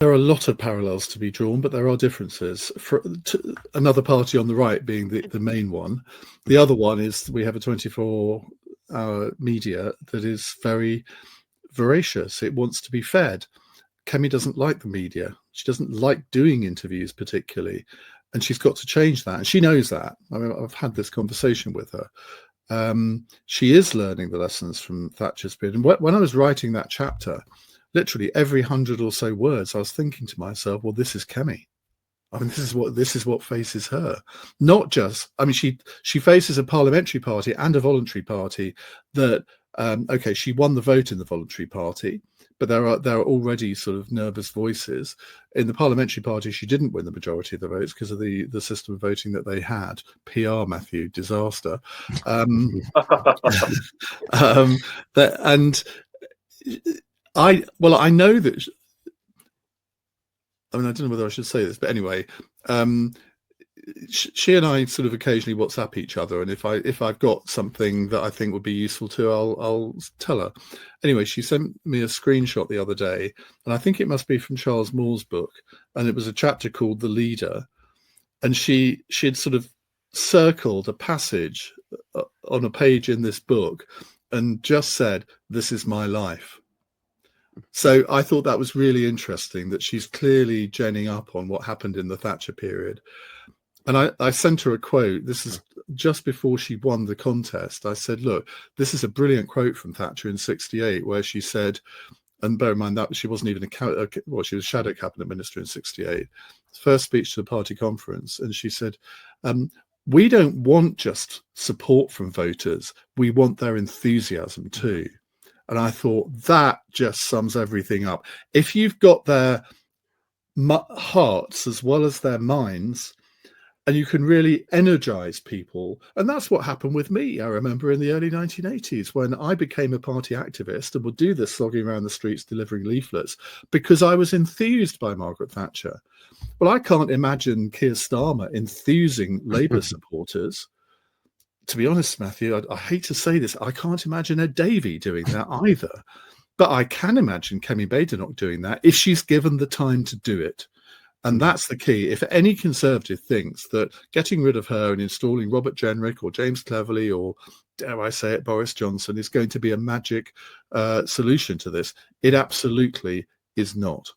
There are a lot of parallels to be drawn, but there are differences. Another party on the right being the main one. The other one is we have a 24-hour media that is very voracious. It wants to be fed. Kemi doesn't like the media. She doesn't like doing interviews particularly, and she's got to change that. And she knows that. I mean, I've had this conversation with her. She is learning the lessons from Thatcher's period. And when I was writing that chapter, literally every 100 or so words, I was thinking to myself, well, this is Kemi. I mean, this is what faces her. Not just, I mean, she faces a parliamentary party and a voluntary party that, okay, she won the vote in the voluntary party, but there are already sort of nervous voices. In the parliamentary party, she didn't win the majority of the votes because of the system of voting that they had. PR, Mathew, disaster. And I know that. I mean, I don't know whether I should say this, but anyway, she and I sort of occasionally WhatsApp each other, and if I've got something that I think would be useful to, I'll tell her. Anyway, she sent me a screenshot the other day, and I think it must be from Charles Moore's book, and it was a chapter called "The Leader," and she had sort of circled a passage on a page in this book, and just said, "This is my life." So I thought that was really interesting, that she's clearly genning up on what happened in the Thatcher period. And I sent her a quote. This is just before she won the contest. I said, look, this is a brilliant quote from Thatcher in 1968, where she said, and bear in mind that she wasn't even she was shadow cabinet minister in 1968, first speech to the party conference. And she said, we don't want just support from voters. We want their enthusiasm too. And I thought that just sums everything up. If you've got their hearts as well as their minds, and you can really energize people. And that's what happened with me. I remember in the early 1980s when I became a party activist and would do this slogging around the streets delivering leaflets because I was enthused by Margaret Thatcher. Well, I can't imagine Keir Starmer enthusing Labour supporters. To be honest, Mathew, I hate to say this, I can't imagine Ed Davey doing that either. But I can imagine Kemi Badenoch doing that if she's given the time to do it. And that's the key. If any Conservative thinks that getting rid of her and installing Robert Jenrick or James Cleverly or, dare I say it, Boris Johnson is going to be a magic solution to this, it absolutely is not.